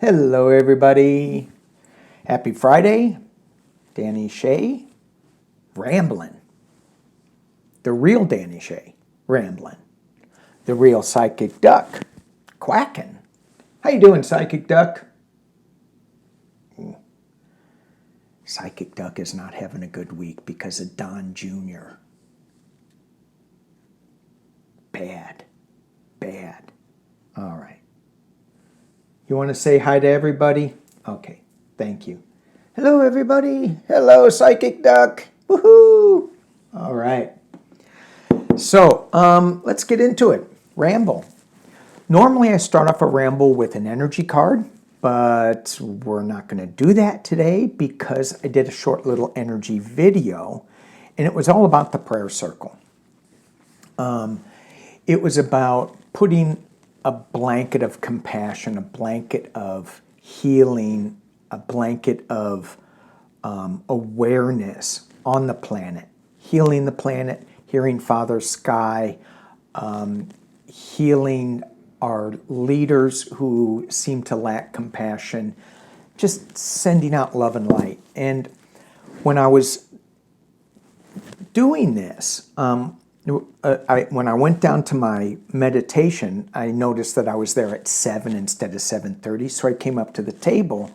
Hello, everybody. Happy Friday. Danny Shay, rambling. The real Danny Shay, rambling. The real Psychic Duck, quacking. How you doing, Psychic Duck? Psychic Duck is not having a good week because of Don Jr. Bad. All right. You want to say hi to everybody? Okay, thank you. Hello, everybody. Hello, Psychic Duck. Woohoo! All right. So, let's get into it. Ramble. Normally, I start off a ramble with an energy card, but we're not going to do that today because I did a short little energy video, and it was all about the prayer circle. It was about putting a blanket of compassion, a blanket of healing, a blanket of awareness on the planet, healing the planet, healing Father Sky, healing our leaders who seem to lack compassion, just sending out love and light. And when I was doing this, when I went down to my meditation, I noticed that I was there at 7 instead of 7:30. So I came up to the table,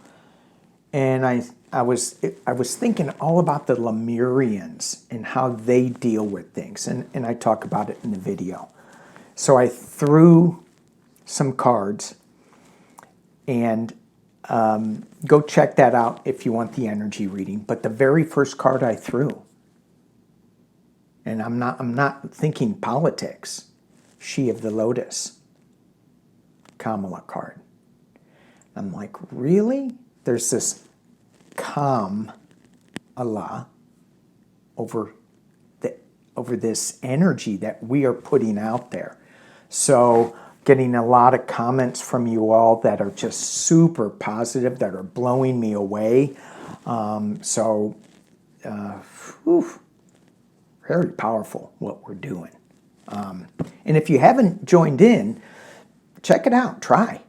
and I was thinking all about the Lemurians and how they deal with things, and I talk about it in the video. So I threw some cards, and go check that out if you want the energy reading. But the very first card I threw, and I'm not thinking politics, She of the Lotus, Kamala card. I'm like, really? There's this calm Allah over this energy that we are putting out there. So getting a lot of comments from you all that are just super positive, that are blowing me away. Very powerful what we're doing. And if you haven't joined in, check it out. Try.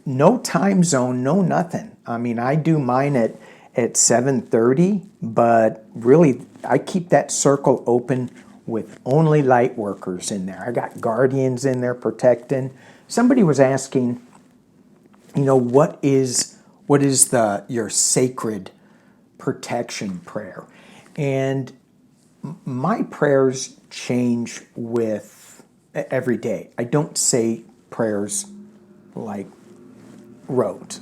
No time zone, no nothing. I mean, I do mine at 7:30, but really I keep that circle open with only light workers in there. I got guardians in there protecting. Somebody was asking, what is your sacred protection prayer? And my prayers change with every day. I don't say prayers like rote,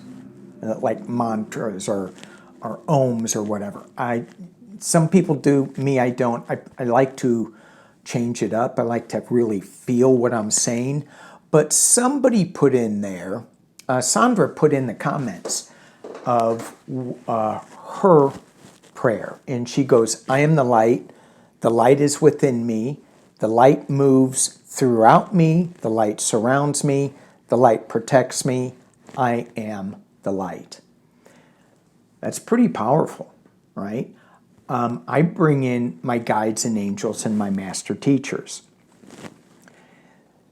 like mantras or ohms or whatever. Some people do, me I don't. I like to change it up. I like to really feel what I'm saying. But somebody put in there, Sandra put in the comments of her prayer, and she goes, I am the light is within me, the light moves throughout me, the light surrounds me, the light protects me, I am the light. That's pretty powerful, right? I bring in my guides and angels and my master teachers.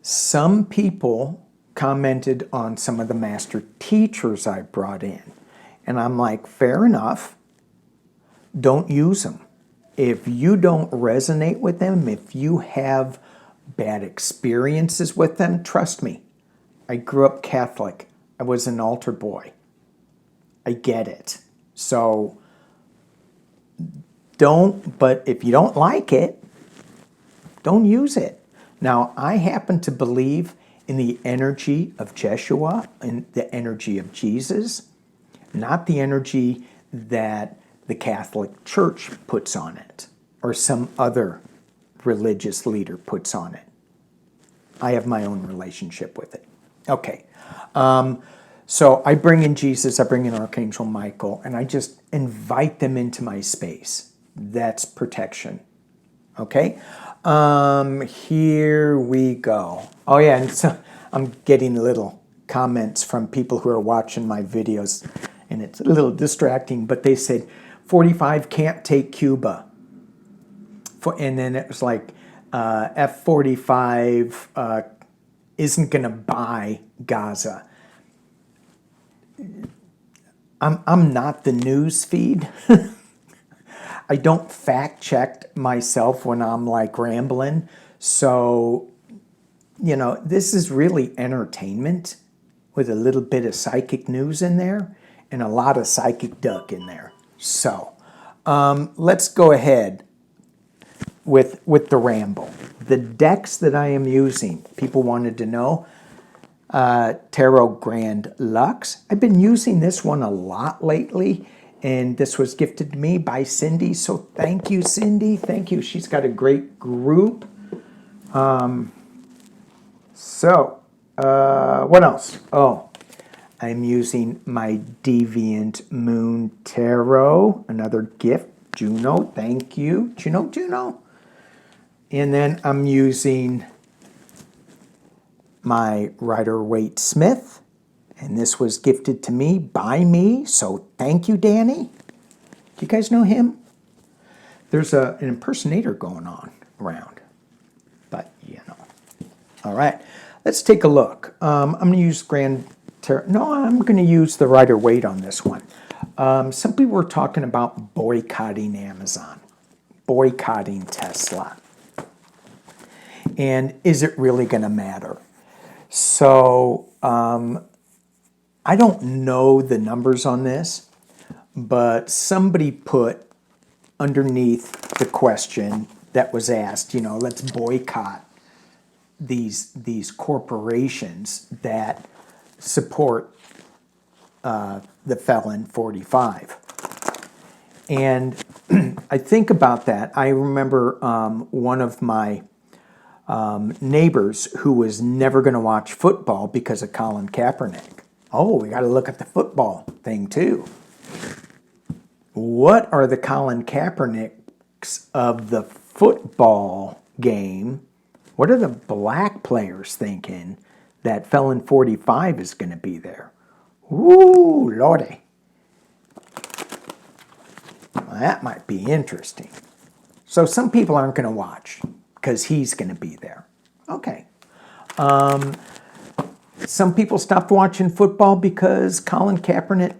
Some people commented on some of the master teachers I brought in, and I'm like, fair enough, don't use them. If you don't resonate with them, if you have bad experiences with them, trust me, I grew up Catholic. I was an altar boy. I get it. So but if you don't like it, don't use it. Now, I happen to believe in the energy of Jeshua and the energy of Jesus, not the energy that the Catholic Church puts on it or some other religious leader puts on it. I have my own relationship with it. Okay. So I bring in Jesus, I bring in Archangel Michael, and I just invite them into my space. That's protection. Okay? Here we go. Oh yeah, and so I'm getting little comments from people who are watching my videos, and it's a little distracting, but they said, 45 can't take Cuba. And then it was like, F45 isn't going to buy Gaza. I'm not the news feed. I don't fact check myself when I'm like rambling. So, this is really entertainment with a little bit of psychic news in there and a lot of psychic duck in there. So, let's go ahead with the ramble. The decks that I am using, people wanted to know. Tarot Grand Lux. I've been using this one a lot lately, and this was gifted to me by Cindy. So thank you, Cindy. Thank you. She's got a great group. What else? Oh, I'm using my Deviant Moon Tarot. Another gift. Juno, thank you. Juno. And then I'm using my Rider-Waite Smith, and this was gifted to me by me, so thank you, Danny. Do you guys know him? There's an impersonator going on around, but All right, let's take a look. I'm going to use I'm going to use the Rider-Waite on this one. Some people were talking about boycotting Amazon, boycotting Tesla, and is it really going to matter? So, I don't know the numbers on this, but somebody put underneath the question that was asked, let's boycott these corporations that support the felon 45. And I think about that. I remember one of my neighbors who was never going to watch football because of Colin Kaepernick. Oh, we got to look at the football thing too. What are the Colin Kaepernicks of the football game? What are the black players thinking that felon 45 is going to be there? Ooh, lordy. Well, that might be interesting. So some people aren't going to watch because he's going to be there. Okay. Some people stopped watching football because Colin Kaepernick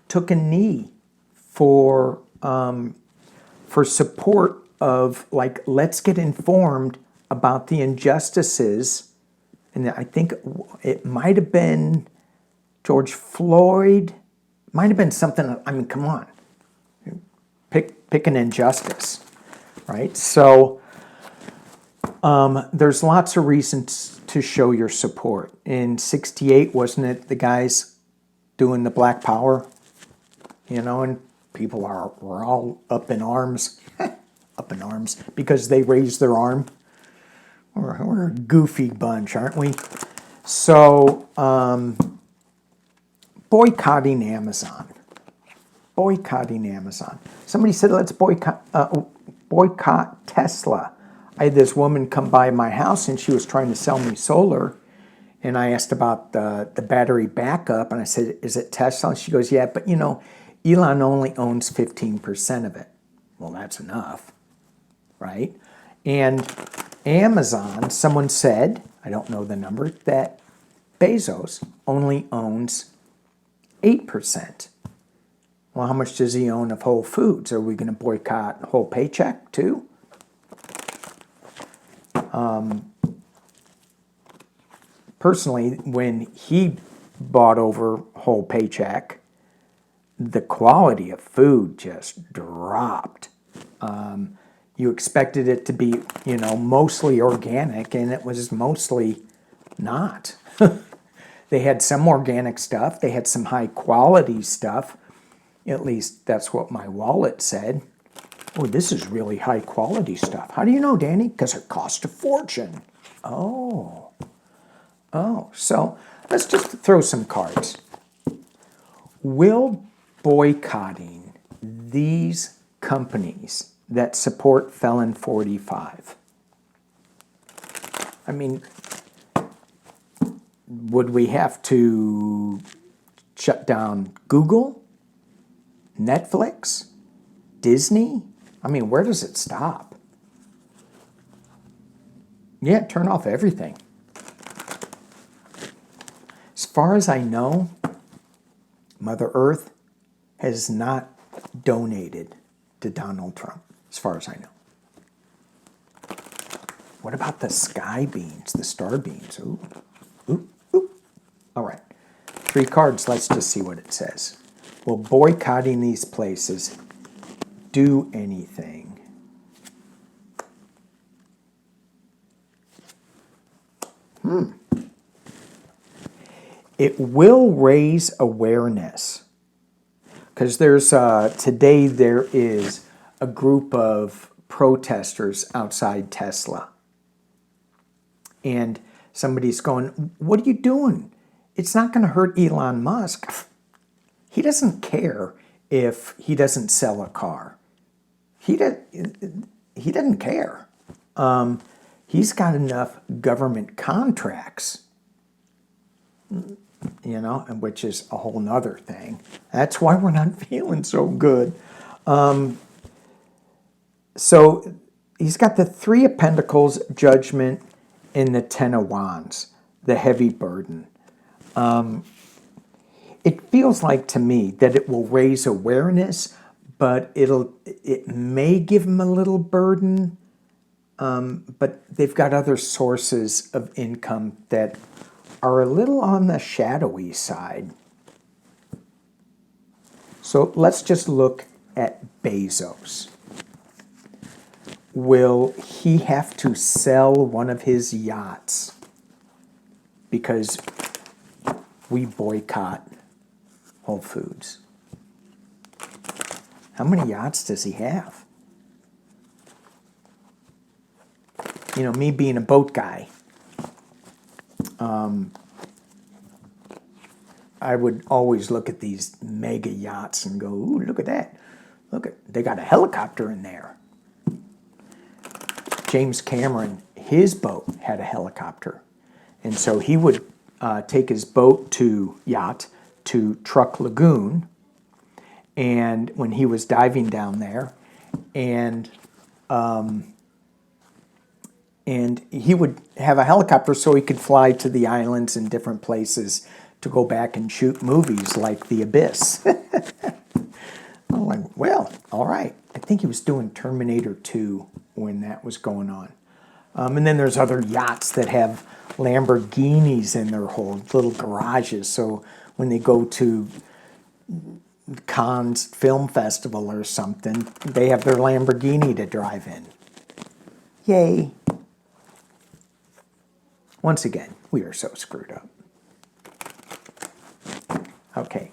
took a knee for support of, like, let's get informed about the injustices. And I think it might have been George Floyd, might have been something. I mean, come on. Pick an injustice, right? So there's lots of reasons to show your support. In '68, wasn't it the guys doing the Black Power? And people were all up in arms, because they raised their arm. We're a goofy bunch, aren't we? So boycotting Amazon. Boycotting Amazon. Somebody said, let's boycott Tesla. I had this woman come by my house, and she was trying to sell me solar. And I asked about the battery backup, and I said, is it Tesla? And she goes, yeah, but Elon only owns 15% of it. Well, that's enough, right? And Amazon, someone said, I don't know the number, that Bezos only owns 8%. Well, how much does he own of Whole Foods? Are we going to boycott Whole Paycheck too? Personally, when he bought over Whole Paycheck, the quality of food just dropped. You expected it to be, mostly organic, and it was mostly not. They had some organic stuff. They had some high quality stuff. At least that's what my wallet said. Oh, this is really high quality stuff. How do you know, Danny? Because it cost a fortune. Oh, so let's just throw some cards. Will boycotting these companies that support felon 45, I mean, would we have to shut down Google, Netflix, Disney? I mean, where does it stop? Yeah, turn off everything. As far as I know, Mother Earth has not donated to Donald Trump, as far as I know. What about the sky beans, the star beans? Ooh, ooh, ooh. All right. 3 cards. Let's just see what it says. Will boycotting these places do anything? It will raise awareness. Because there's, today there is a group of protesters outside Tesla. And somebody's going, what are you doing? It's not going to hurt Elon Musk. He doesn't care if he doesn't sell a car. He doesn't care. He's got enough government contracts, you know, which is a whole nother thing. That's why we're not feeling so good. So he's got the 3 of Pentacles, Judgment, and the 10 of Wands, the heavy burden. It feels like to me that it will raise awareness, but it may give him a little burden. But they've got other sources of income that are a little on the shadowy side. So let's just look at Bezos. Will he have to sell one of his yachts because we boycott Whole Foods? How many yachts does he have? You know, me being a boat guy, I would always look at these mega yachts and go, ooh, look at that. They got a helicopter in there. James Cameron, his boat had a helicopter. And so he would take his yacht to Truck Lagoon, and when he was diving down there, and he would have a helicopter so he could fly to the islands and different places to go back and shoot movies like The Abyss. I'm like, well, all right. I think he was doing Terminator 2 when that was going on. And then there's other yachts that have Lamborghinis in their whole little garages. So when they go to Cannes Film Festival or something, they have their Lamborghini to drive in. Yay. Once again, we are so screwed up. Okay.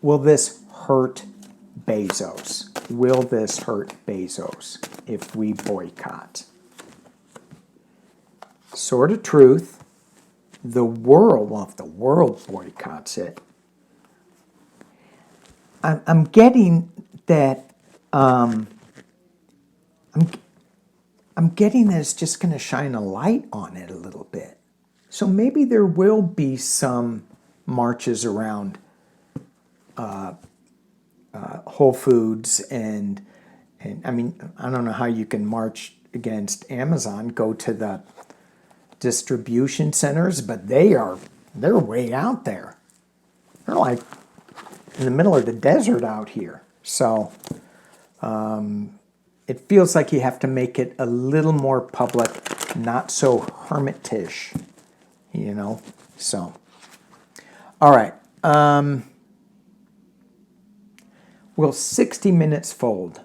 Will this hurt Bezos? Will this hurt Bezos if we boycott? Sword of Truth. The world, well, if the world boycotts it, I'm getting that, I'm getting that it's just going to shine a light on it a little bit. So maybe there will be some marches around Whole Foods and I mean, I don't know how you can march against Amazon, go to the distribution centers, but they're way out there. They're like in the middle of the desert out here. So it feels like you have to make it a little more public, not so hermitish, you know. So, all right. Will 60 Minutes fold?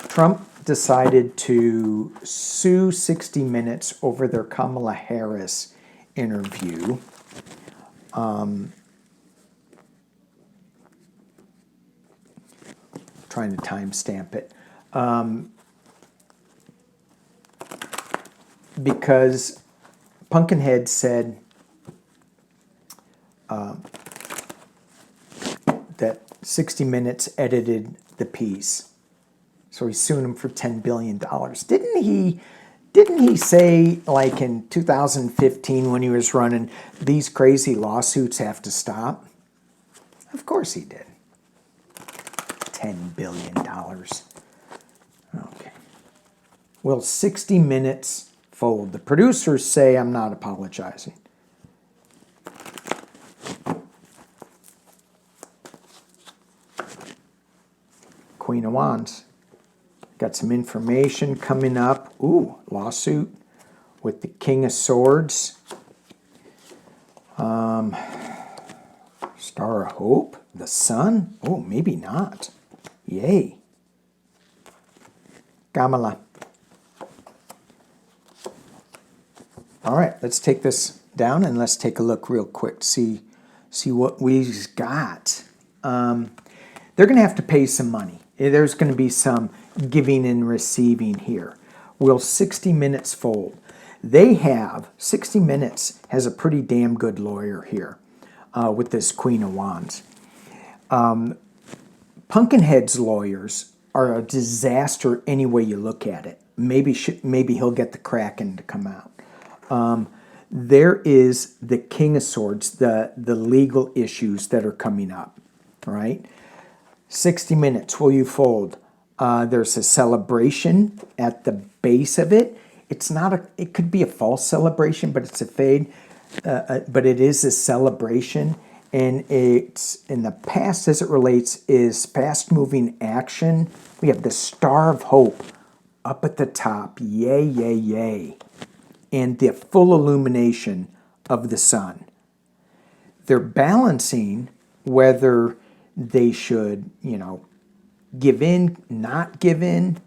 Trump decided to sue 60 Minutes over their Kamala Harris interview. Trying to timestamp it. Because Pumpkinhead said that 60 Minutes edited the piece. So he's suing him for $10 billion. Didn't he say, like in 2015 when he was running, these crazy lawsuits have to stop? Of course he did. $10 billion. Okay. Will 60 Minutes fold? The producers say I'm not apologizing. Queen of Wands. Got some information coming up. Ooh, lawsuit with the King of Swords. Star of Hope. The Sun. Oh, maybe not. Yay. Kamala. All right, let's take this down and let's take a look real quick. See what we've got. They're going to have to pay some money. There's going to be some giving and receiving here. Will 60 Minutes fold? They have, 60 Minutes has a pretty damn good lawyer here with this Queen of Wands. Pumpkinhead's lawyers are a disaster any way you look at it. Maybe he'll get the Kraken to come out. There is the King of Swords, the legal issues that are coming up, right? 60 Minutes, will you fold? There's a celebration at the base of it. It's not it could be a false celebration, but it's a fade. But it is a celebration, and it's in the past as it relates is fast-moving action. We have the Star of Hope up at the top. Yay, yay, yay. And the full illumination of the sun. They're balancing whether they should, give in, not give in.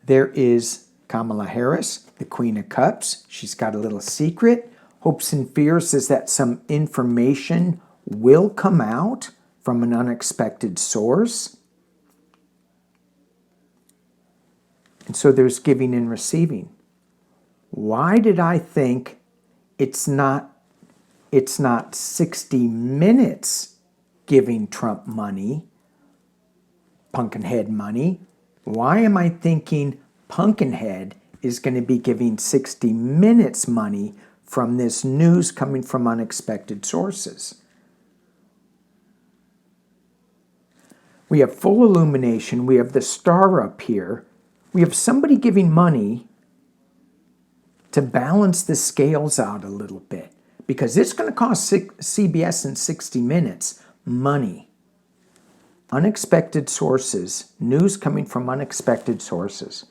There is Kamala Harris, the Queen of Cups. She's got a little secret. Hopes and fears is that some information will come out from an unexpected source. And so there's giving and receiving. Why did I think it's not 60 Minutes giving Trump money, Pumpkinhead money? Why am I thinking Pumpkinhead is going to be giving 60 Minutes money from this news coming from unexpected sources? We have full illumination. We have the star up here. We have somebody giving money to balance the scales out a little bit, because it's going to cost CBS and 60 Minutes money. Unexpected sources, news coming from unexpected sources.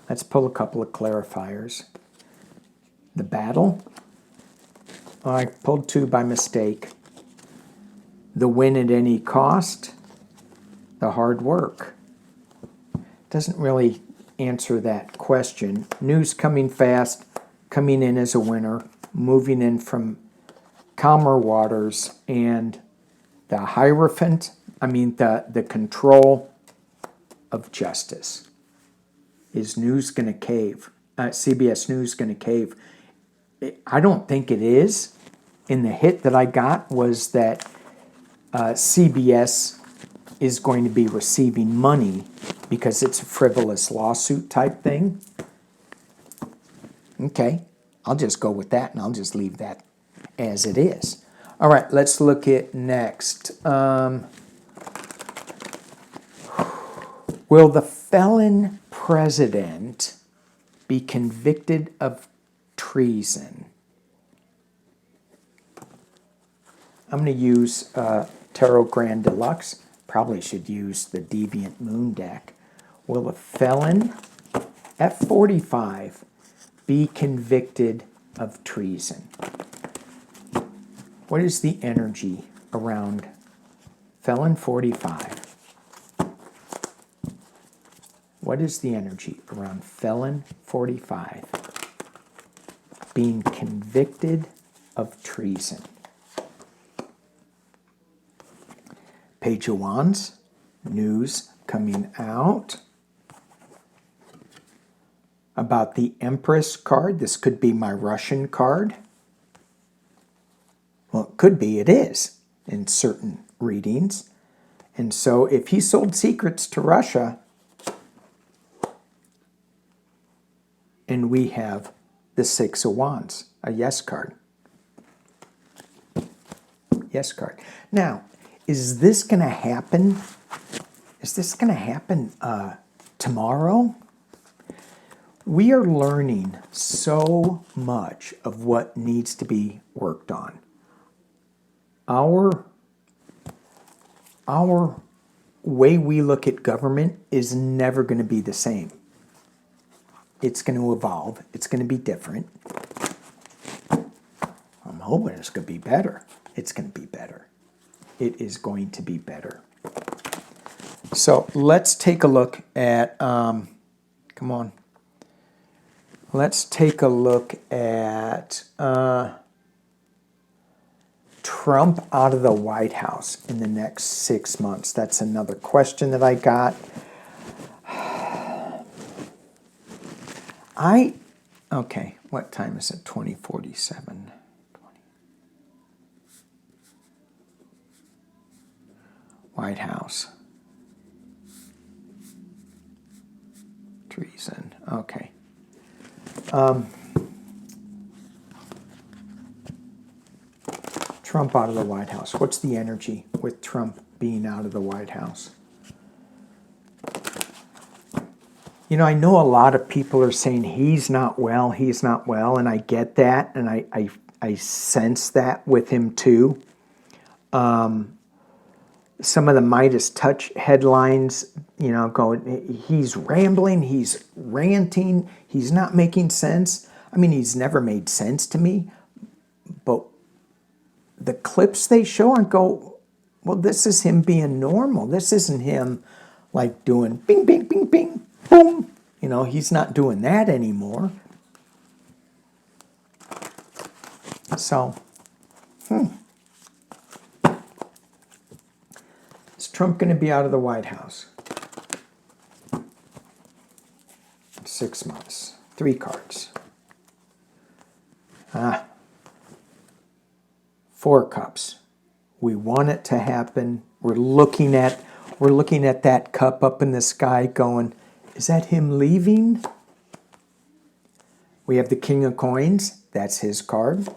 Let's pull a couple of clarifiers. The battle. Oh, I pulled two by mistake. The win at any cost. The hard work. Doesn't really answer that question. News coming fast, coming in as a winner, moving in from calmer waters, and the Hierophant, the control of justice. Is news going to cave? CBS News going to cave? I don't think it is. And the hit that I got was that CBS is going to be receiving money because it's a frivolous lawsuit type thing. Okay, I'll just go with that and I'll just leave that as it is. All right, let's look at next. Will the felon president be convicted of treason? I'm going to use Tarot Grand Deluxe. Probably should use the Deviant Moon deck. Will a felon, F45, be convicted of treason? What is the energy around felon 45? What is the energy around felon 45 being convicted of treason? Page of Wands, news coming out about the Empress card. This could be my Russian card. Well, it could be, it is in certain readings. And so if he sold secrets to Russia, and we have the Six of Wands, a yes card. Yes card. Now, is this going to happen? Is this going to happen tomorrow? We are learning so much of what needs to be worked on. Our way we look at government is never going to be the same. It's going to evolve. It's going to be different. I'm hoping it's going to be better. It's going to be better. It is going to be better. So let's take a look at, come on. Let's take a look at Trump out of the White House in the next 6 months. That's another question that I got. Okay, what time is it? 20:47. White House. Treason. Okay. Trump out of the White House. What's the energy with Trump being out of the White House? You know, I know a lot of people are saying he's not well, and I get that, and I sense that with him too. Some of the Midas Touch headlines, you know, going, he's rambling, he's ranting, he's not making sense. I mean, he's never made sense to me, but the clips they show, I go, well, this is him being normal. This isn't him like doing bing, bing, bing, bing, boom. You know, he's not doing that anymore. So, is Trump going to be out of the White House? 6 months. 3 cards. 4 cups. We want it to happen. We're looking at that cup up in the sky going, is that him leaving? We have the King of Coins. That's his card.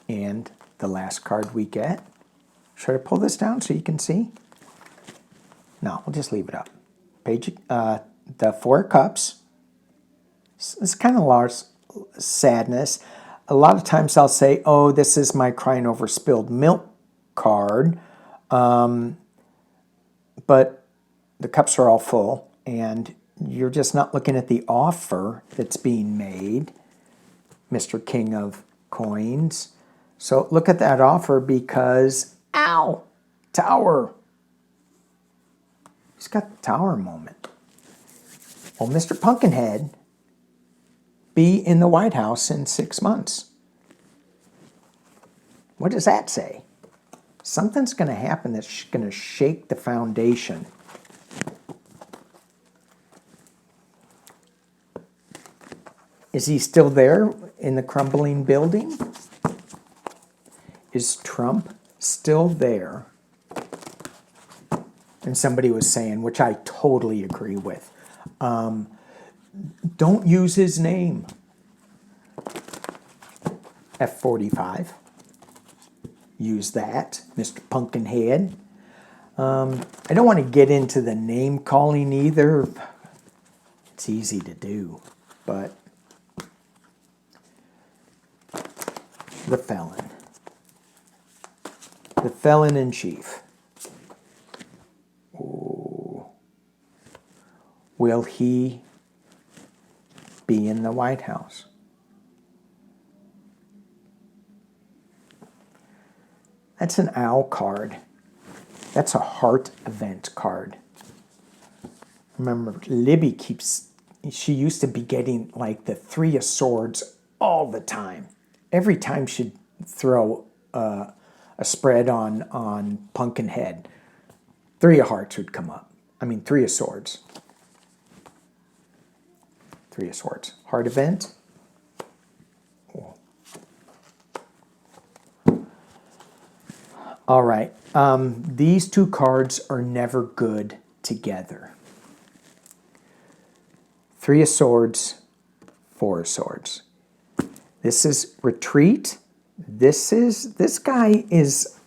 And the last card we get. Should I pull this down so you can see? No, we'll just leave it up. Page, the 4 cups. It's kind of large sadness. A lot of times I'll say, oh, this is my crying over spilled milk card. But the cups are all full, and you're just not looking at the offer that's being made, Mr. King of Coins. So look at that offer because, ow, Tower. He's got the Tower moment. Well, Mr. Pumpkinhead, be in the White House in 6 months. What does that say? Something's going to happen that's going to shake the foundation. Is he still there in the crumbling building? Is Trump still there? And somebody was saying, which I totally agree with, don't use his name. F45. Use that, Mr. Pumpkinhead. I don't want to get into the name calling either. It's easy to do, but the felon. The felon in chief. Ooh. Will he be in the White House? That's an owl card. That's a heart event card. Remember, Libby she used to be getting like the 3 of Swords all the time. Every time she'd throw a spread on Pumpkinhead, 3 of Hearts would come up. I mean, 3 of Swords. 3 of Swords. Heart event. Oh. All right. These 2 cards are never good together. 3 of Swords, 4 of Swords. This is retreat. This guy is,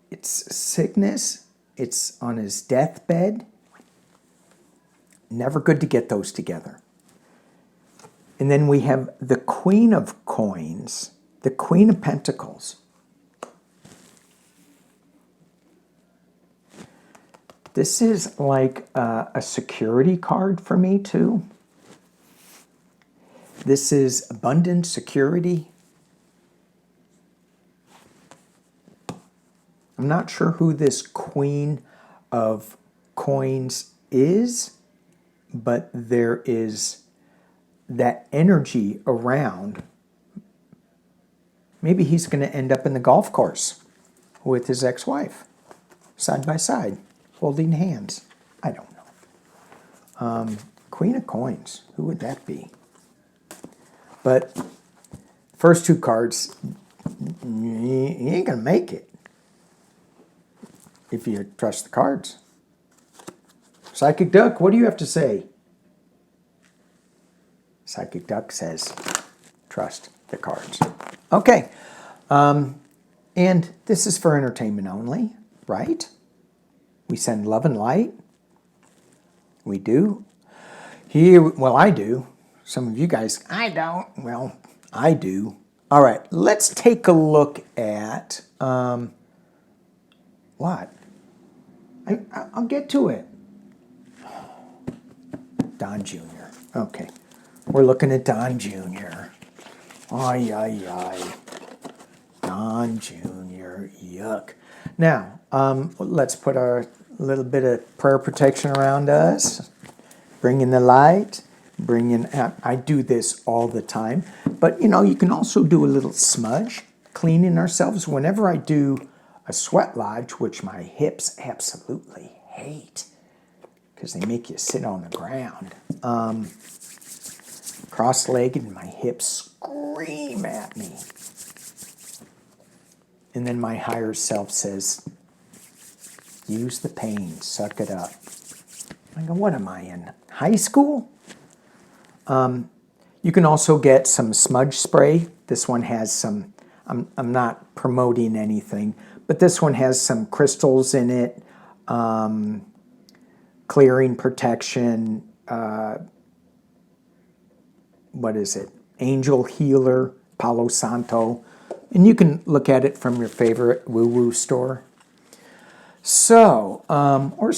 it's sickness. it's on his deathbed. Never good to get those together. And then we have the Queen of Coins, the Queen of Pentacles. This is like a security card for me too. This is abundant security. I'm not sure who this Queen of Coins is, but there is that energy around. Maybe he's going to end up in the golf course with his ex-wife, side by side, holding hands. I don't know. Queen of Coins, who would that be? But first two cards, you ain't going to make it if you trust the cards. Psychic Duck, what do you have to say? Psychic Duck says, trust the cards. Okay. And this is for entertainment only, right? We send love and light. We do. Here, well, I do. Some of you guys, I don't. Well, I do. All right, let's take a look at what? I'll get to it. Don Jr. Okay. We're looking at Don Jr. Ay, ay, ay. Don Jr. Yuck. Now, let's put our little bit of prayer protection around us. Bring in the light. Bring in, I do this all the time. But, you know, you can also do a little smudge, cleaning ourselves. Whenever I do a sweat lodge, which my hips absolutely hate, because they make you sit on the ground. Cross-legged and my hips scream at me. And then my higher self says, use the pain, suck it up. I go, what am I in, high school? You can also get some smudge spray. This one has some, I'm not promoting anything, but this one has some crystals in it, clearing protection, what is it? Angel Healer, Palo Santo. And you can look at it from your favorite woo-woo store. So, or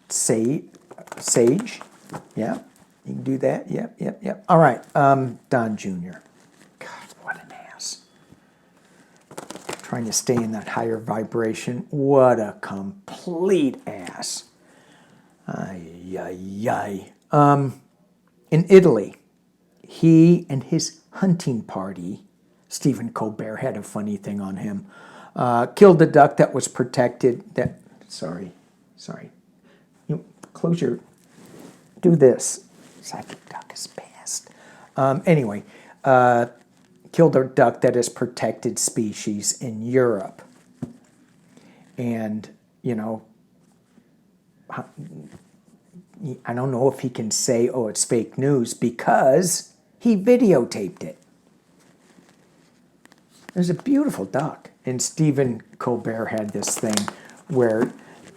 sage. Yeah, you can do that. Yep. All right, Don Jr. God, what an ass. Trying to stay in that higher vibration. What a complete ass. Ay, ay, ay. In Italy, he and his hunting party, Stephen Colbert had a funny thing on him, killed a duck that was protected. Sorry. You close your, do this. Psychic Duck is past. Anyway, killed a duck that is protected species in Europe. And, you know, I don't know if he can say, oh, it's fake news, because he videotaped it. There's a beautiful duck. And Stephen Colbert had this thing where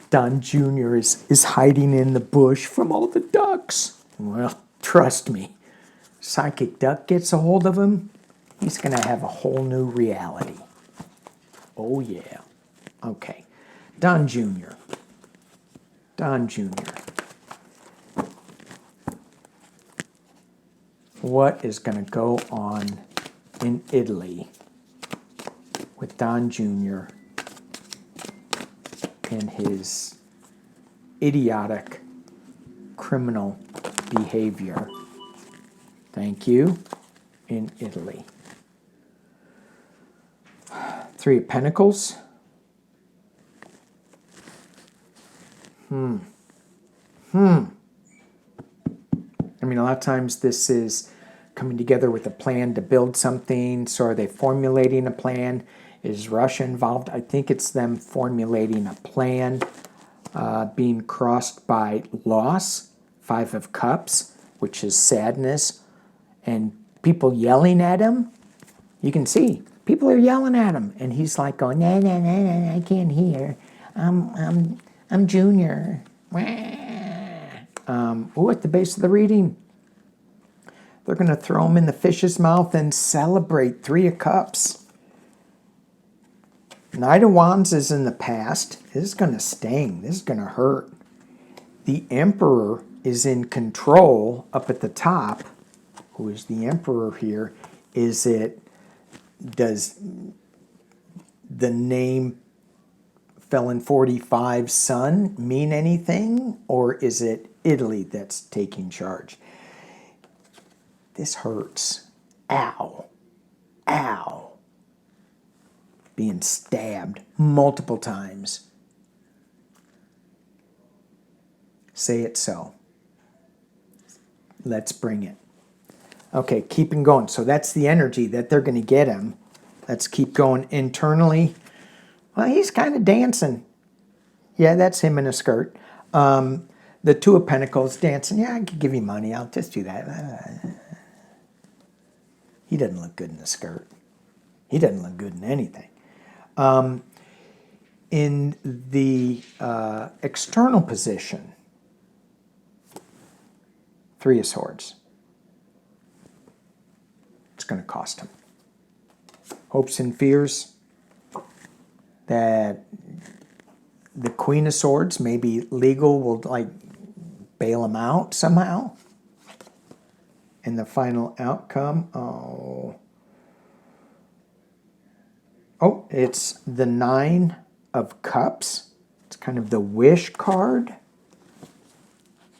Don Jr. is hiding in the bush from all the ducks. Well, trust me, Psychic Duck gets a hold of him, he's going to have a whole new reality. Oh, yeah. Okay. Don Jr. What is going to go on in Italy with Don Jr. and his idiotic criminal behavior? Thank you. In Italy. Three of Pentacles. I mean, a lot of times this is coming together with a plan to build something. So are they formulating a plan? Is Russia involved? I think it's them formulating a plan, being crossed by loss, Five of Cups, which is sadness, and people yelling at him. You can see, people are yelling at him, and he's like going, nah, I can't hear. I'm Junior. At the base of the reading, they're going to throw him in the fish's mouth and celebrate. Three of Cups. Knight of Wands is in the past. This is going to sting. This is going to hurt. The Emperor is in control up at the top. Who is the Emperor here? Does the name Felon 45 son mean anything? Or is it Italy that's taking charge? This hurts. Ow. Ow. Being stabbed multiple times. Say it so. Let's bring it. Okay, keeping going. So that's the energy that they're going to get him. Let's keep going internally. Well, he's kind of dancing. Yeah, that's him in a skirt. The Two of Pentacles dancing. Yeah, I could give you money. I'll just do that. He doesn't look good in a skirt. He doesn't look good in anything. In the external position, Three of Swords. It's going to cost him. Hopes and fears that the Queen of Swords, maybe legal, will like bail him out somehow. And the final outcome, it's the Nine of Cups. It's kind of the wish card.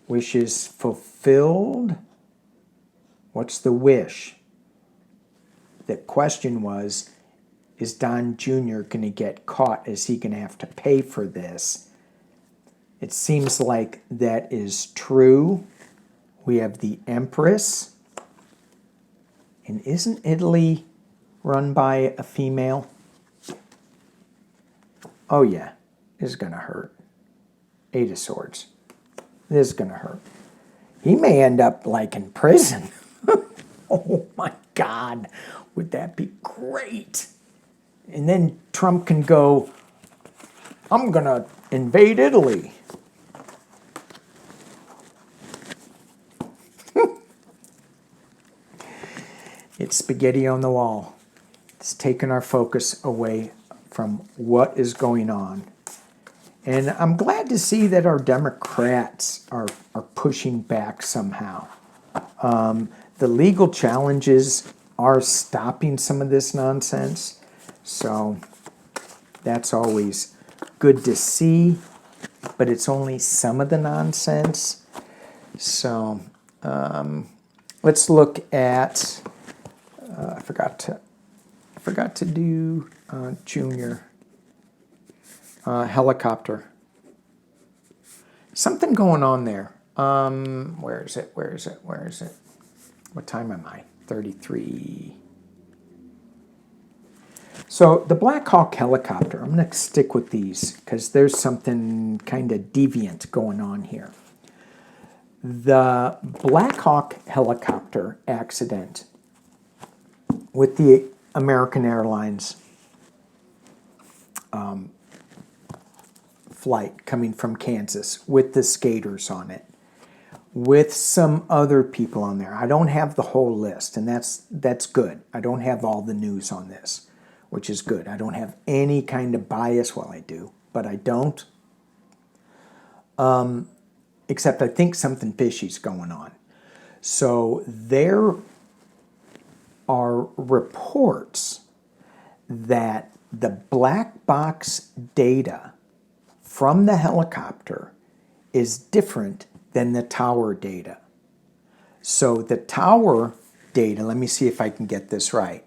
Wishes fulfilled. What's the wish? The question was, is Don Jr. going to get caught? Is he going to have to pay for this? It seems like that is true. We have the Empress. And isn't Italy run by a female? Oh yeah, this is going to hurt. Eight of Swords. This is going to hurt. He may end up like in prison. Oh my God, would that be great? And then Trump can go, I'm going to invade Italy. It's spaghetti on the wall. It's taken our focus away from what is going on. And I'm glad to see that our Democrats are pushing back somehow. The legal challenges are stopping some of this nonsense. So that's always good to see. But it's only some of the nonsense. So let's look at... I forgot to do Junior. Helicopter. Something going on there. Where is it? What time am I? 33. So the Blackhawk helicopter, I'm going to stick with these because there's something kind of deviant going on here. The Blackhawk helicopter accident with the American Airlines flight coming from Kansas with the skaters on it, with some other people on there. I don't have the whole list, and that's good. I don't have all the news on this, which is good. I don't have any kind of bias. Well, I do, but I don't. Except I think something fishy's going on. So there are reports that the black box data from the helicopter is different than the tower data. So the tower data, let me see if I can get this right.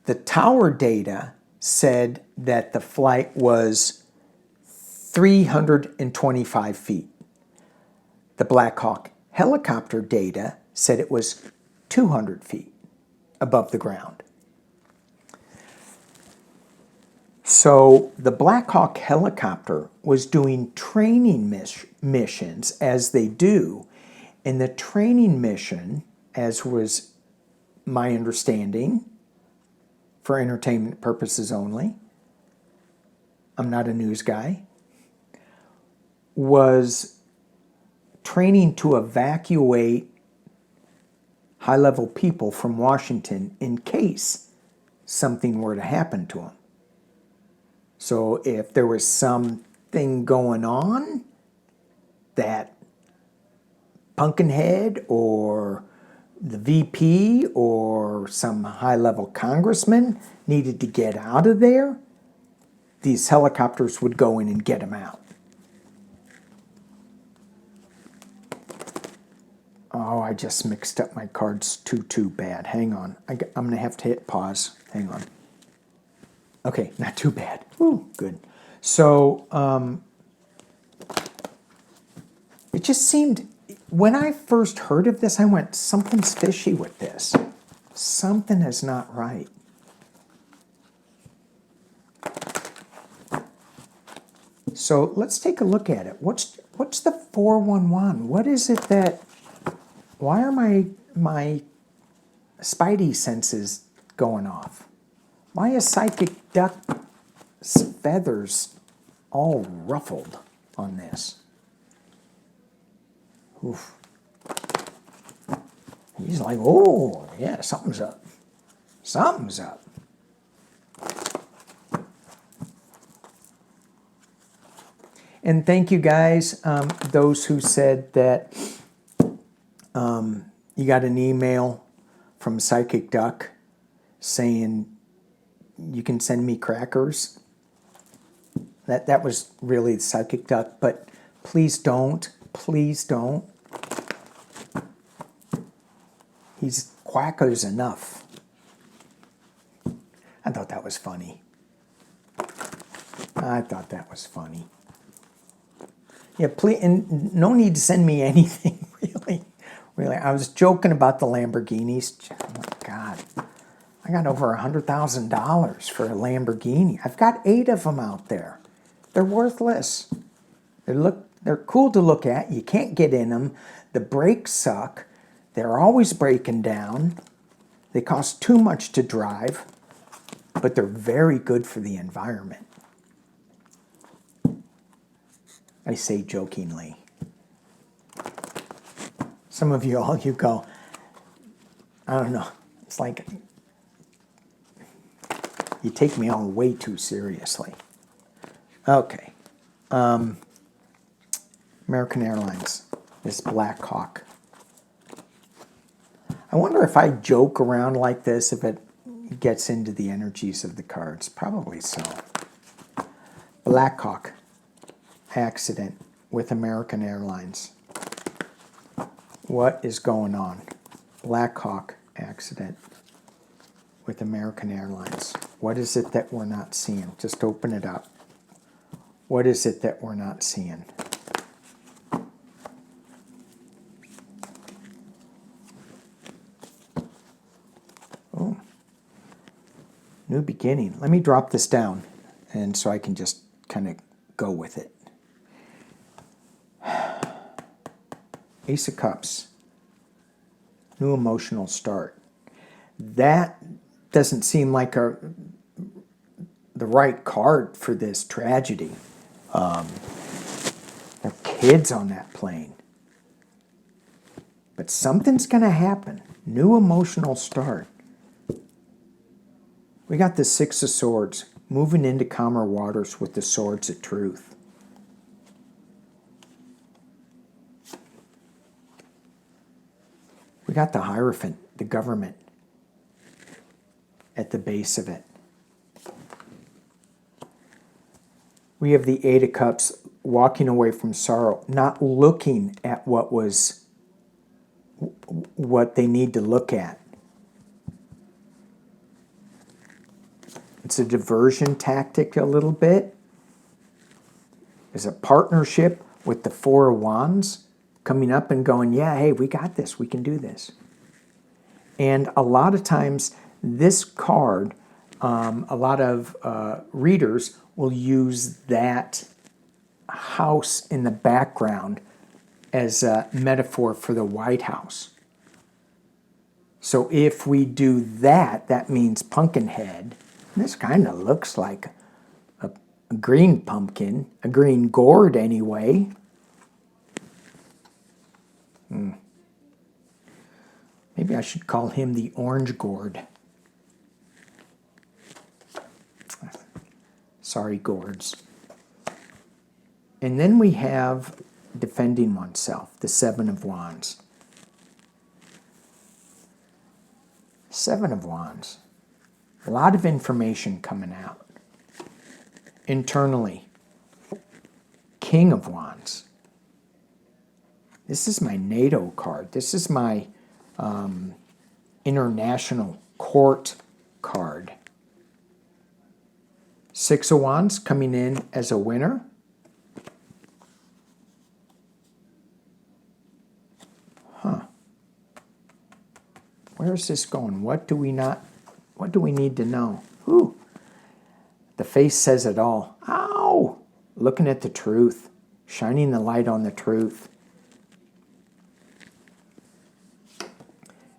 The tower data said that the flight was 325 feet. The Blackhawk helicopter data said it was 200 feet above the ground. So the Blackhawk helicopter was doing training missions, as they do. And the training mission, as was my understanding, for entertainment purposes only, I'm not a news guy, was training to evacuate high-level people from Washington in case something were to happen to them. So if there was something going on that Pumpkinhead or the VP or some high-level congressman needed to get out of there, these helicopters would go in and get them out. Oh, I just mixed up my cards too bad. Hang on. I'm going to have to hit pause. Hang on. Okay, not too bad. Ooh, good. So, it just seemed, when I first heard of this, I went, something's fishy with this. Something is not right. So let's take a look at it. What's the 411? What is it that, why are my spidey senses going off? Why is Psychic Duck's feathers all ruffled on this? Oof. He's like, oh, yeah, something's up. Something's up. And thank you guys, those who said that you got an email from Psychic Duck saying you can send me crackers. That was really Psychic Duck, but please don't. Please don't. He's quackers enough. I thought that was funny. I thought that was funny. Yeah, please, and no need to send me anything, really. Really, I was joking about the Lamborghinis. Oh my God, I got over $100,000 for a Lamborghini. I've got 8 of them out there. They're worthless. They're cool to look at. You can't get in them. The brakes suck. They're always breaking down. They cost too much to drive, but they're very good for the environment. I say jokingly. Some of you all, you go, I don't know. It's like you take me all way too seriously. Okay. American Airlines is Blackhawk. I wonder if I joke around like this, if it gets into the energies of the cards. Probably so. Blackhawk accident with American Airlines. What is going on? Blackhawk accident with American Airlines. What is it that we're not seeing? Just open it up. What is it that we're not seeing? Oh, new beginning. Let me drop this down, and so I can just kind of go with it. Ace of Cups. New emotional start. That doesn't seem like the right card for this tragedy. There are kids on that plane. But something's going to happen. New emotional start. We got the Six of Swords, moving into calmer waters with the swords of truth. We got the Hierophant, the government, at the base of it. We have the Eight of Cups, walking away from sorrow, not looking at what they need to look at. It's a diversion tactic a little bit. It's a partnership with the Four of Wands, coming up and going, yeah, hey, we got this, we can do this. And a lot of times, this card, a lot of readers will use that house in the background as a metaphor for the White House. So if we do that, that means Pumpkinhead. This kind of looks like a a green pumpkin, a green gourd anyway. Maybe I should call him the orange gourd. Sorry, gourds. And then we have defending oneself, the Seven of Wands. Seven of Wands. A lot of information coming out. Internally. King of Wands. This is my NATO card. This is my international court card. Six of Wands coming in as a winner. Where is this going? What do we need to know? Ooh. The face says it all. Ow! Looking at the truth. Shining the light on the truth.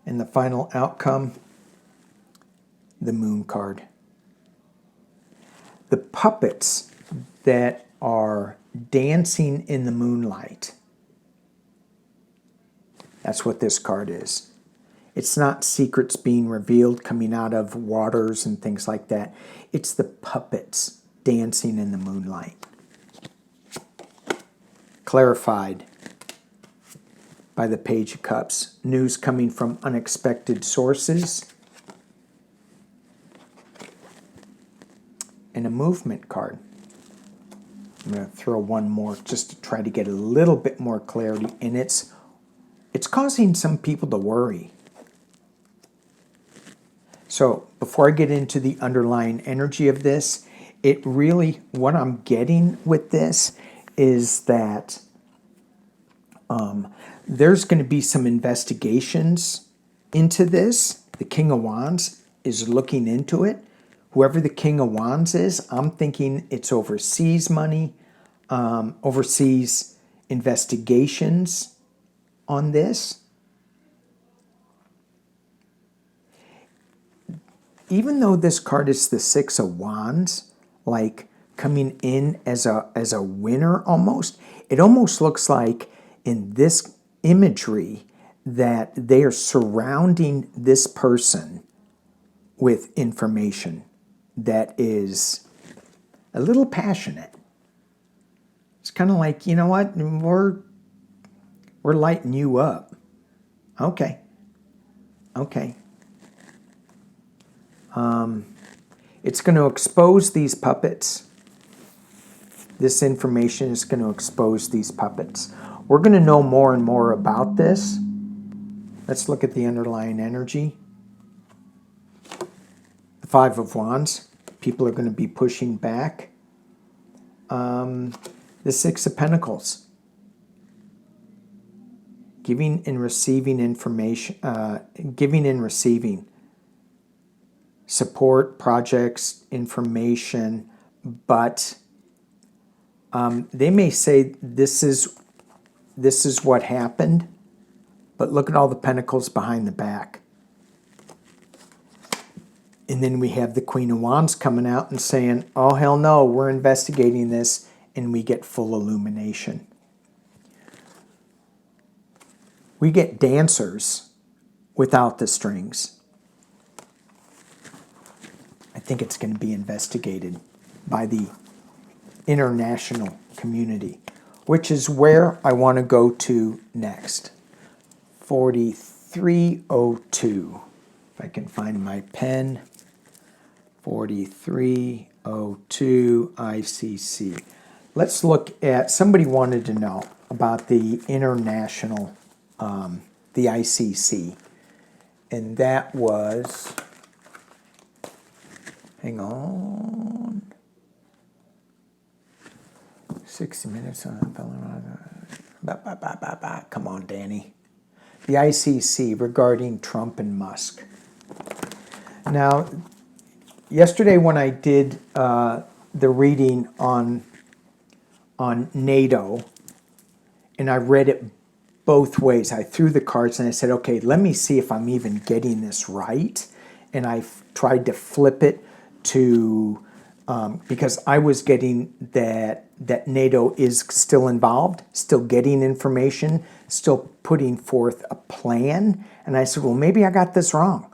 And the final outcome, the Moon card. The puppets that are dancing in the moonlight. That's what this card is. It's not secrets being revealed coming out of waters and things like that. It's the puppets dancing in the moonlight. Clarified by the Page of Cups. News coming from unexpected sources. And a movement card. I'm going to throw one more just to try to get a little bit more clarity. And it's causing some people to worry. So before I get into the underlying energy of this, it really, what I'm getting with this is that there's going to be some investigations into this. The King of Wands is looking into it. Whoever the King of Wands is, I'm thinking it's overseas money, overseas investigations on this. Even though this card is the Six of Wands, like coming in as a winner almost, it almost looks like in this imagery that they are surrounding this person with information that is a little passionate. It's kind of like, you know what, we're lighting you up. Okay. It's going to expose these puppets. This information is going to expose these puppets. We're going to know more and more about this. Let's look at the underlying energy. The Five of Wands. People are going to be pushing back. The Six of Pentacles. Giving and receiving information. Giving and receiving. Support, projects, information, but they may say this is what happened, but look at all the pentacles behind the back. And then we have the Queen of Wands coming out and saying, oh hell no, we're investigating this, and we get full illumination. We get dancers without the strings. I think it's going to be investigated by the international community, which is where I want to go to next. 4302. If I can find my pen. 4302 ICC. Let's look at, somebody wanted to know about the international, the ICC. And that was... Hang on. 60 minutes on. Come on, Danny. The ICC regarding Trump and Musk. Now, yesterday when I did the reading on NATO, and I read it both ways. I threw the cards and I said, okay, let me see if I'm even getting this right. And I tried to flip it to because I was getting that NATO is still involved, still getting information, still putting forth a plan. And I said, well, maybe I got this wrong.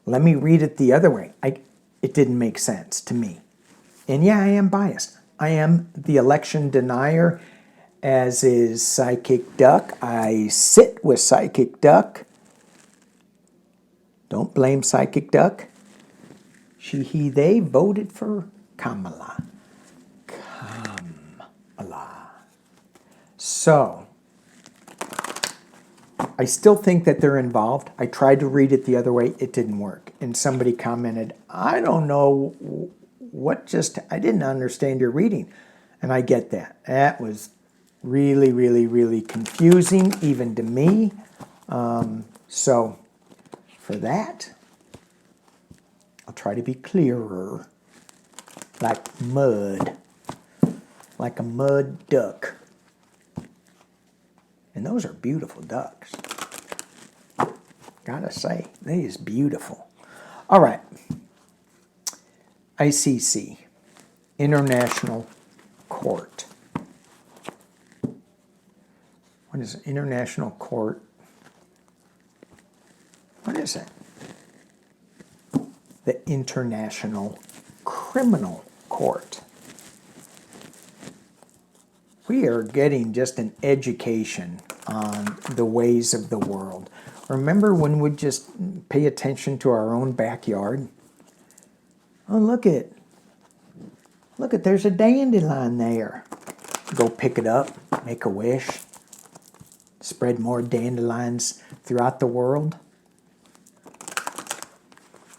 Let me read it the other way. It didn't make sense to me. And yeah, I am biased. I am the election denier, as is Psychic Duck. I sit with Psychic Duck. Don't blame Psychic Duck. She, he, they voted for Kamala. So, I still think that they're involved. I tried to read it the other way. It didn't work. And somebody commented, I don't know I didn't understand your reading. And I get that. That was really, really, really confusing, even to me. So, for that, I'll try to be clearer. Like mud. Like a mud duck. And those are beautiful ducks. Gotta say, they is beautiful. All right. ICC, International Court. What is it? International Court? What is it? The International Criminal Court. We are getting just an education on the ways of the world. Remember when we'd just pay attention to our own backyard? Oh, look it. Look it, there's a dandelion there. Go pick it up, make a wish, spread more dandelions throughout the world.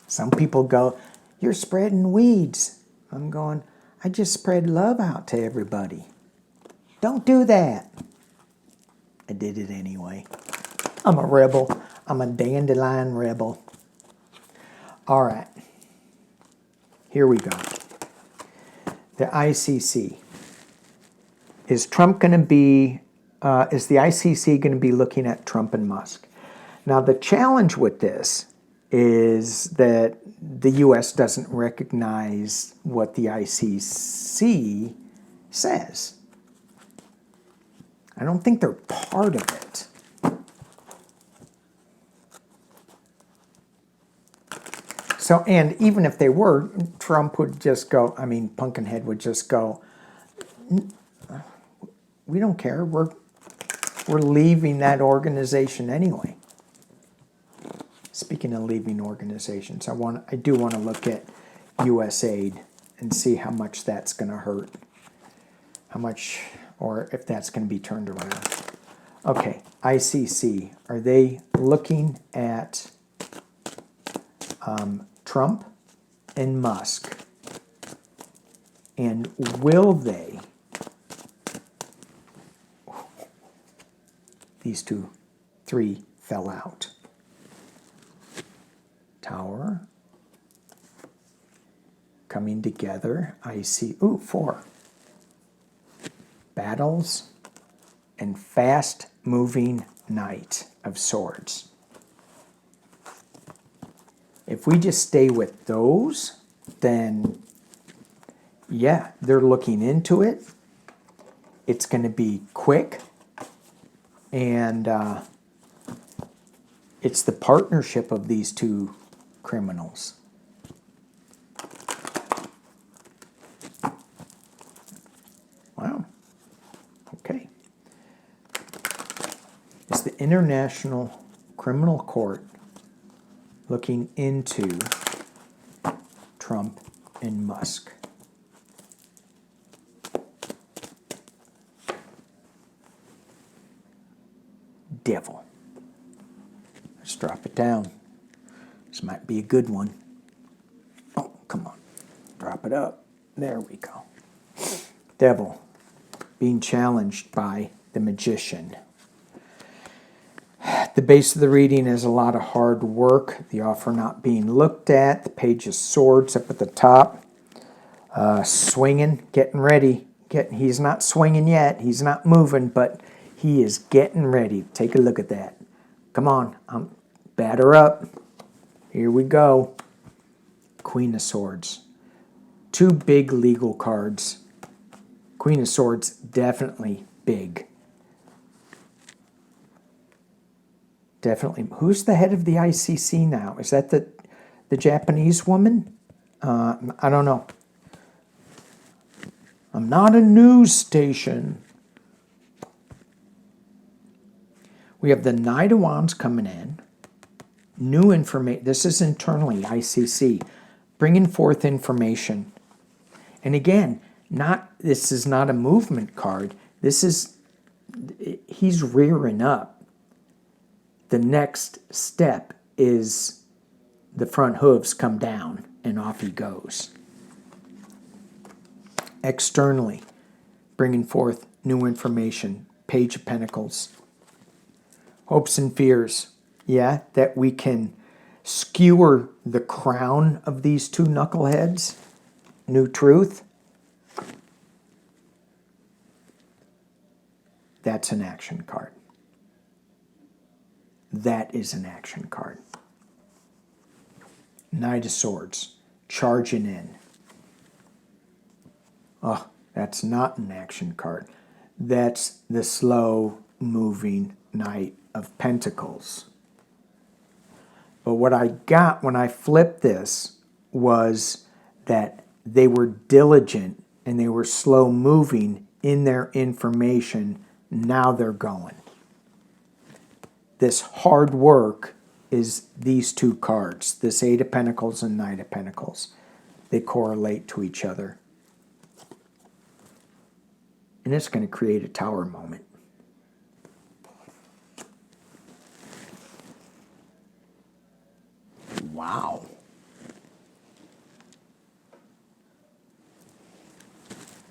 Some people go, you're spreading weeds. I'm going, I just spread love out to everybody. Don't do that. I did it anyway. I'm a rebel. I'm a dandelion rebel. All right. Here we go. The ICC. Is Trump going to be, is the ICC going to be looking at Trump and Musk? Now, the challenge with this is that the U.S. doesn't recognize what the ICC says. I don't think they're part of it. So, and even if they were, Trump would just go, I mean, Pumpkinhead would just go, we don't care. We're leaving that organization anyway. Speaking of leaving organizations, I do want to look at U.S. aid and see how much that's going to hurt. How much, or if that's going to be turned around. Okay, ICC. Are they looking at Trump and Musk? And will they, these three fell out. Tower, coming together, four. Battles and fast-moving Knight of Swords. If we just stay with those, then yeah, they're looking into it. It's going to be quick. And it's the partnership of these two criminals. Wow. Okay. It's the International Criminal Court looking into Trump and Musk. Devil. Let's drop it down. This might be a good one. Oh, come on. Drop it up. There we go. Devil being challenged by the magician. The base of the reading is a lot of hard work. The offer not being looked at. The page of swords up at the top. Swinging, getting ready. He's not swinging yet. He's not moving, but he is getting ready. Take a look at that. Come on. Batter up. Here we go. Queen of Swords. Two big legal cards. Queen of Swords, definitely big. Definitely. Who's the head of the ICC now? Is that the Japanese woman? I don't know. I'm not a news station. We have the Knight of Wands coming in. New information. This is internally, ICC. Bringing forth information. And again, this is not a movement card. This is, he's rearing up. The next step is the front hooves come down and off he goes. Externally, bringing forth new information. Page of Pentacles. Hopes and fears. Yeah, that we can skewer the crown of these two knuckleheads. New truth. That's an action card. That is an action card. Knight of Swords. Charging in. Oh, that's not an action card. That's the slow-moving Knight of Pentacles. But what I got when I flipped this was that they were diligent and they were slow-moving in their information. Now they're going. This hard work is these two cards, this Eight of Pentacles and Knight of Pentacles. They correlate to each other. And it's going to create a tower moment. Wow.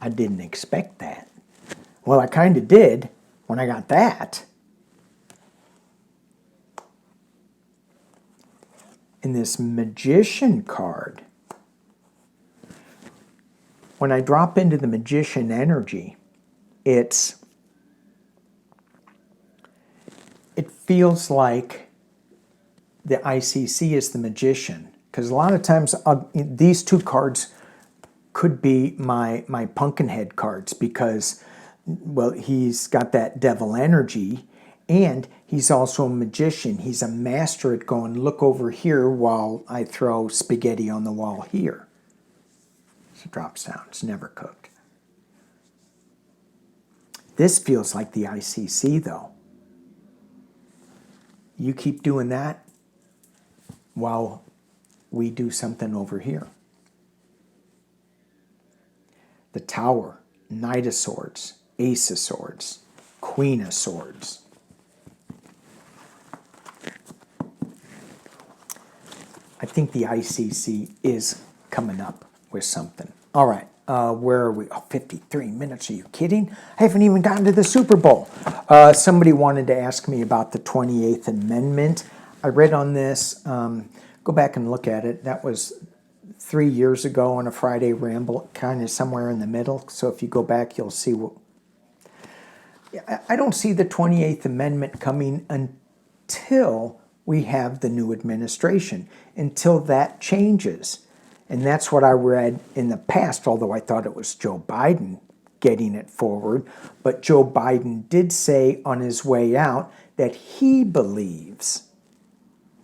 I didn't expect that. Well, I kind of did when I got that. In this Magician card, when I drop into the Magician energy, it feels like the ICC is the Magician. Because a lot of times these two cards could be my Pumpkinhead cards because, well, he's got that devil energy and he's also a magician. He's a master at going, look over here while I throw spaghetti on the wall here. So it drops down. It's never cooked. This feels like the ICC, though. You keep doing that while we do something over here. The Tower, Knight of Swords, Ace of Swords, Queen of Swords. I think the ICC is coming up with something. All right, where are we? Oh, 53 minutes. Are you kidding? I haven't even gotten to the Super Bowl. Somebody wanted to ask me about the 28th Amendment. I read on this. Go back and look at it. That was 3 years ago on a Friday Ramble, kind of somewhere in the middle. So if you go back, you'll see what... I don't see the 28th Amendment coming until we have the new administration, until that changes. And that's what I read in the past, although I thought it was Joe Biden getting it forward. But Joe Biden did say on his way out that he believes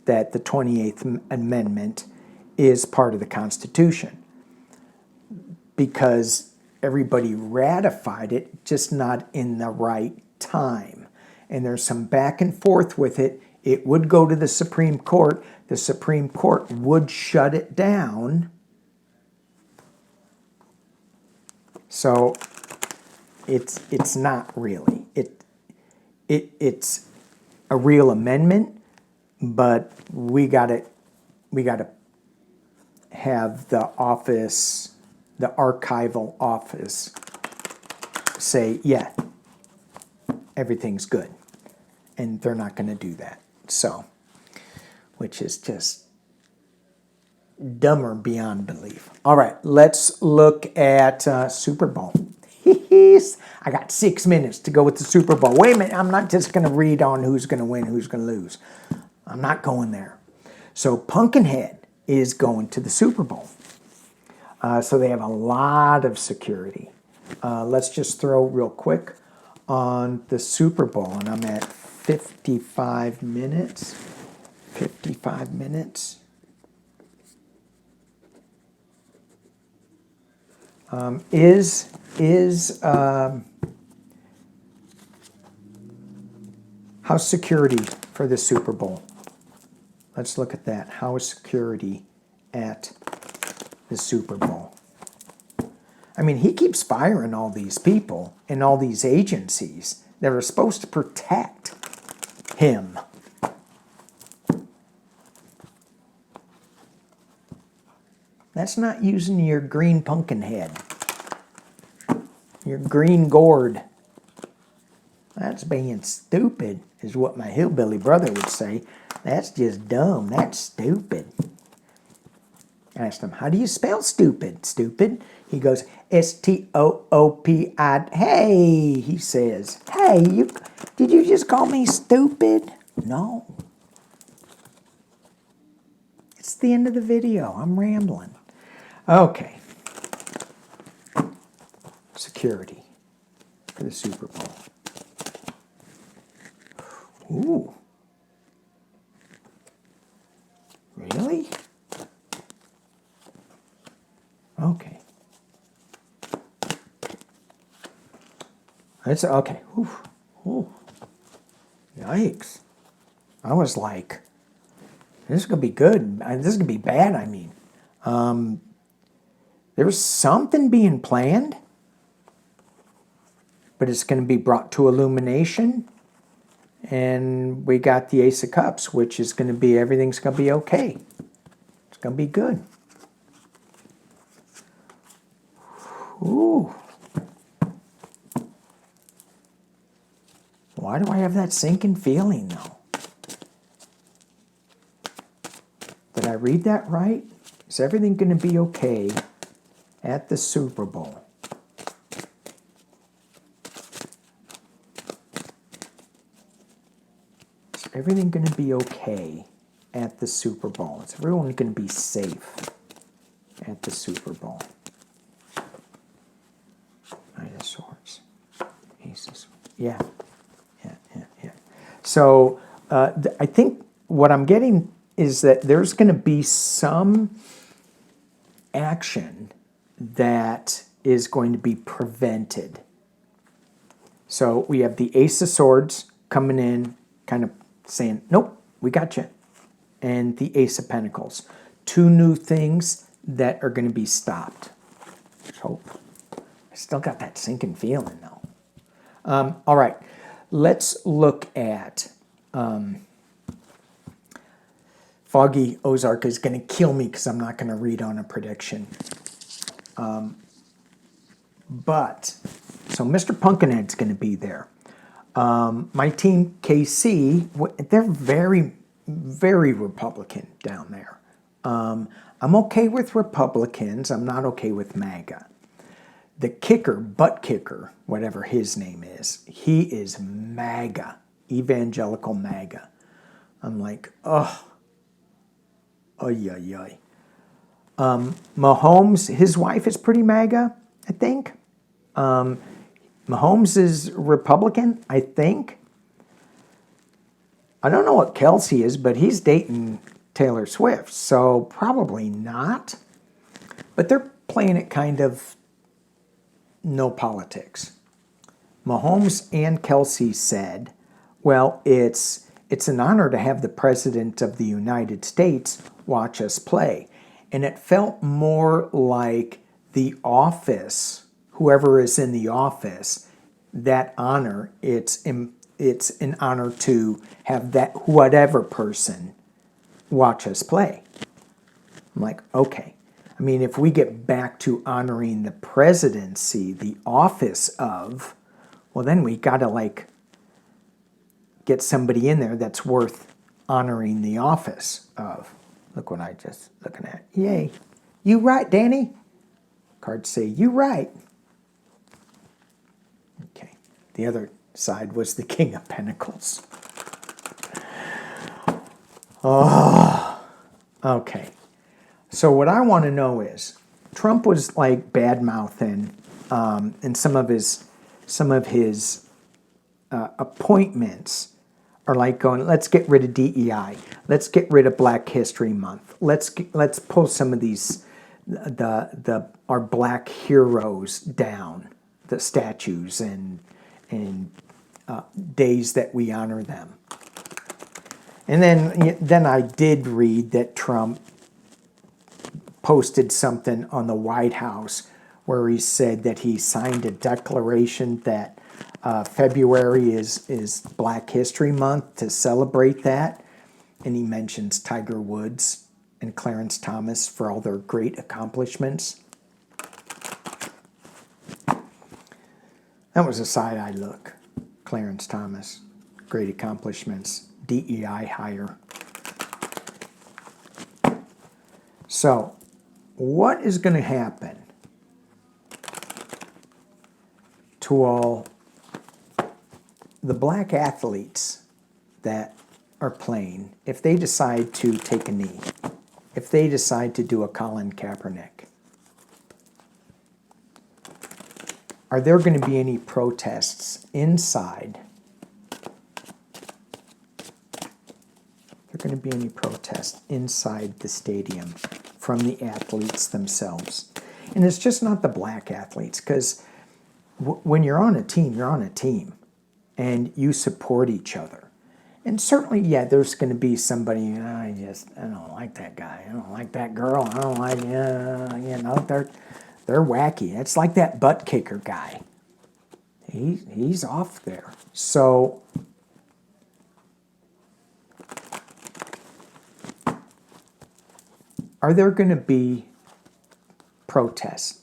that the 28th Amendment is part of the Constitution because everybody ratified it, just not in the right time. And there's some back and forth with it. It would go to the Supreme Court. The Supreme Court would shut it down. So it's not really. It's a real amendment, but we gotta have the office, the archival office, say, yeah, everything's good. And they're not going to do that. So, which is just dumber beyond belief. All right, let's look at Super Bowl. I got 6 minutes to go with the Super Bowl. Wait a minute, I'm not just going to read on who's going to win, who's going to lose. I'm not going there. So Pumpkinhead is going to the Super Bowl. So they have a lot of security. Let's just throw real quick on the Super Bowl, and I'm at 55 minutes. 55 minutes. How's security for the Super Bowl? Let's look at that. How is security at the Super Bowl? I mean, he keeps firing all these people and all these agencies that are supposed to protect him. That's not using your green pumpkin head. Your green gourd. That's being stupid, is what my hillbilly brother would say. That's just dumb. That's stupid. I asked him, how do you spell stupid? Stupid? He goes, S-T-O-O-P-I. Hey, he says. Hey, did you just call me stupid? No. It's the end of the video. I'm rambling. Okay. Security for the Super Bowl. Ooh. Really? Okay. It's okay. Ooh. Ooh. Yikes. I was like, this is going to be good. This is going to be bad, I mean. There was something being planned, but it's going to be brought to illumination. And we got the Ace of Cups, which is going to be, everything's going to be okay. It's going to be good. Ooh. Why do I have that sinking feeling, though? Did I read that right? Is everything going to be okay at the Super Bowl? Is everything going to be okay at the Super Bowl? Is everyone going to be safe at the Super Bowl? Knight of Swords. Aces. Yeah. So I think what I'm getting is that there's going to be some action that is going to be prevented. So we have the Ace of Swords coming in, kind of saying, nope, we got you. And the Ace of Pentacles. Two new things that are going to be stopped. Let's hope. I still got that sinking feeling, though. All right. Let's look at Foggy Ozark is going to kill me because I'm not going to read on a prediction. So Mr. Pumpkinhead's going to be there. My team, KC, they're very, very Republican down there. I'm okay with Republicans. I'm not okay with MAGA. The kicker, butt kicker, whatever his name is, he is MAGA, evangelical MAGA. I'm like, oh, oy. Mahomes, his wife is pretty MAGA, I think. Mahomes is Republican, I think. I don't know what Kelsey is, but he's dating Taylor Swift, so probably not. But they're playing it kind of no politics. Mahomes and Kelsey said, well, it's an honor to have the President of the United States watch us play. And it felt more like The Office, whoever is in the office, that honor, it's an honor to have that whatever person watch us play. I'm like, okay. I mean, if we get back to honoring the presidency, the office of, well, then we got to like get somebody in there that's worth honoring the office of. Look what I just looking at. Yay. You right, Danny. Cards say, you right. Okay. The other side was the King of Pentacles. Oh, okay. So what I want to know is Trump was like bad mouthing, and some of his appointments are like going, let's get rid of DEI, let's get rid of Black History Month, let's pull some of these our black heroes down, the statues and days that we honor them. And then I did read that Trump posted something on the White House where he said that he signed a declaration that February is Black History Month to celebrate that. And he mentions Tiger Woods and Clarence Thomas for all their great accomplishments. That was a side-eye look. Clarence Thomas, great accomplishments, DEI hire. So, what is going to happen to all the black athletes that are playing if they decide to take a knee, if they decide to do a Colin Kaepernick? Are there going to be any protests inside? Are there going to be any protests inside the stadium from the athletes themselves? And it's just not the black athletes, because when you're on a team, you're on a team, and you support each other. And certainly, yeah, there's going to be somebody, I don't like that guy, I don't like that girl, I don't like, they're wacky. It's like that butt kicker guy. He's off there. So are there going to be protests?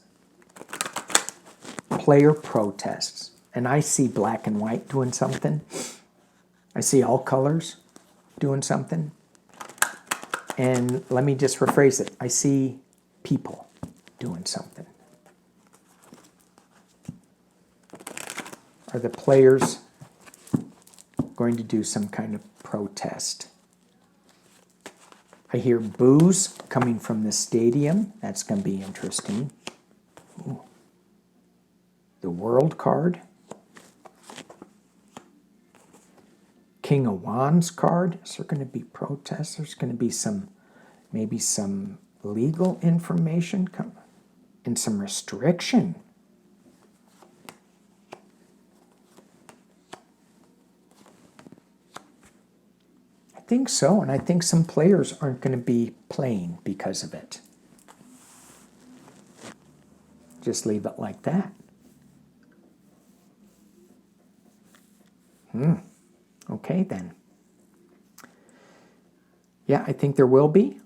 Player protests. And I see black and white doing something. I see all colors doing something. And let me just rephrase it. I see people doing something. Are the players going to do some kind of protest? I hear boos coming from the stadium. That's going to be interesting. Ooh. The World card. King of Wands card. Is there going to be protests? There's going to be maybe some legal information and some restriction. I think so, and I think some players aren't going to be playing because of it. Just leave it like that. Okay, then. Yeah, I think there will be.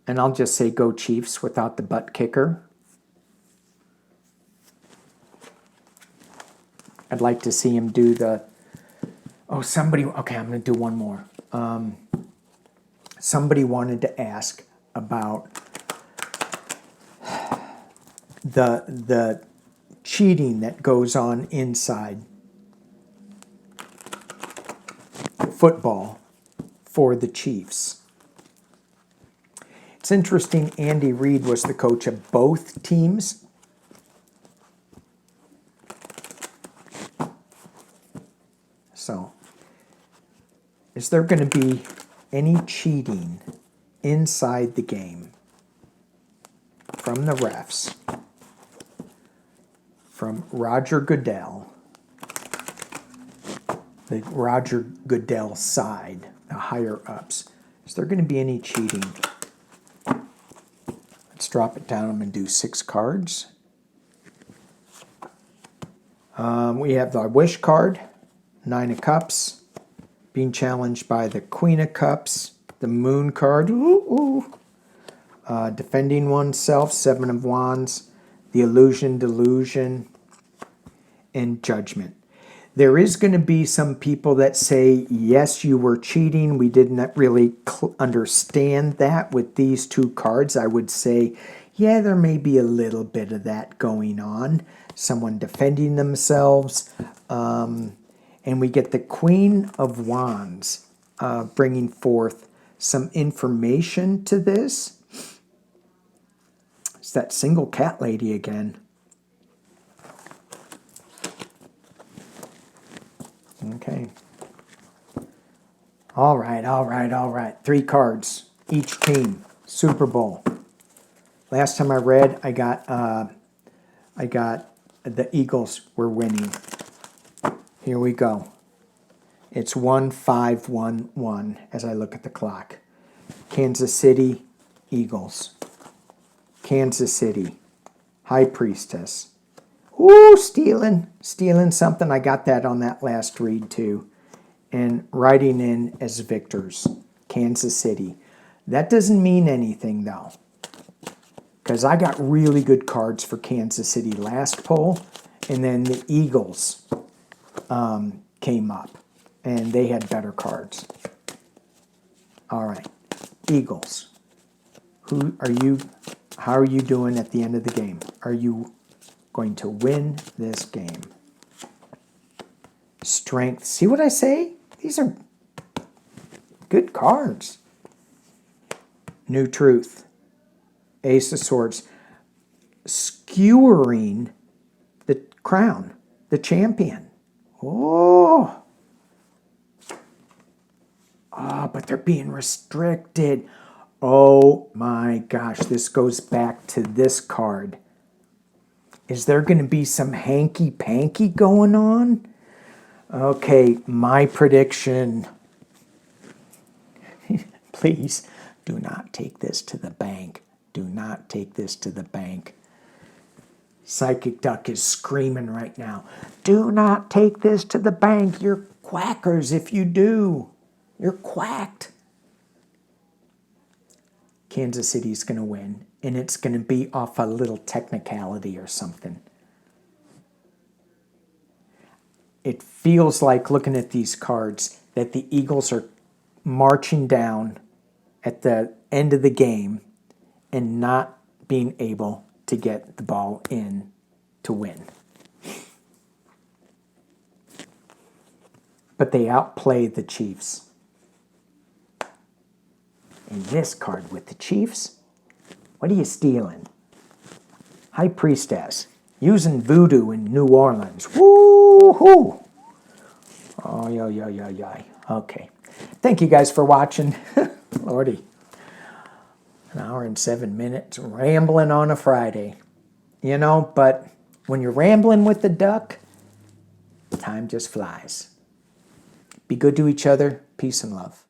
And I'll just say go Chiefs without the butt kicker. I'd like to see him do the... Okay, I'm going to do one more. Somebody wanted to ask about the cheating that goes on inside football for the Chiefs. It's interesting, Andy Reid was the coach of both teams. So, is there going to be any cheating inside the game from the refs, from Roger Goodell, the Roger Goodell side, the higher-ups? Is there going to be any cheating? Let's drop it down. I'm going to do 6 cards. We have the Wish card, 9 of Cups, being challenged by the Queen of Cups, the Moon card, defending oneself, 7 of Wands, the Delusion, and Judgment. There is going to be some people that say, yes, you were cheating. We didn't really understand that with these 2 cards. I would say, yeah, there may be a little bit of that going on. Someone defending themselves. And we get the Queen of Wands bringing forth some information to this. It's that single cat lady again. Okay. All right. 3 cards, each team. Super Bowl. Last time I read, I got the Eagles were winning. Here we go. It's 1-5-1-1 as I look at the clock. Kansas City, Eagles. Kansas City, High Priestess. Ooh, stealing something. I got that on that last read too. And writing in as victors, Kansas City. That doesn't mean anything though, because I got really good cards for Kansas City last poll, and then the Eagles came up, and they had better cards. All right, Eagles. How are you doing at the end of the game? Are you going to win this game? Strength. See what I say? These are good cards. New Truth. Ace of Swords. Skewering the crown. The champion. Oh. But they're being restricted. Oh my gosh. This goes back to this card. Is there going to be some hanky-panky going on? Okay, my prediction. Please do not take this to the bank. Do not take this to the bank. Psychic Duck is screaming right now. Do not take this to the bank. You're quackers if you do. You're quacked. Kansas City's going to win, and it's going to be off a little technicality or something. It feels like, looking at these cards, that the Eagles are marching down at the end of the game and not being able to get the ball in to win. But they outplay the Chiefs. And this card with the Chiefs, what are you stealing? High Priestess. Using voodoo in New Orleans. Woo-hoo! Oh, yeah. Okay. Thank you guys for watching. Lordy. An hour and 7 minutes rambling on a Friday. You know, but when you're rambling with the duck, time just flies. Be good to each other. Peace and love.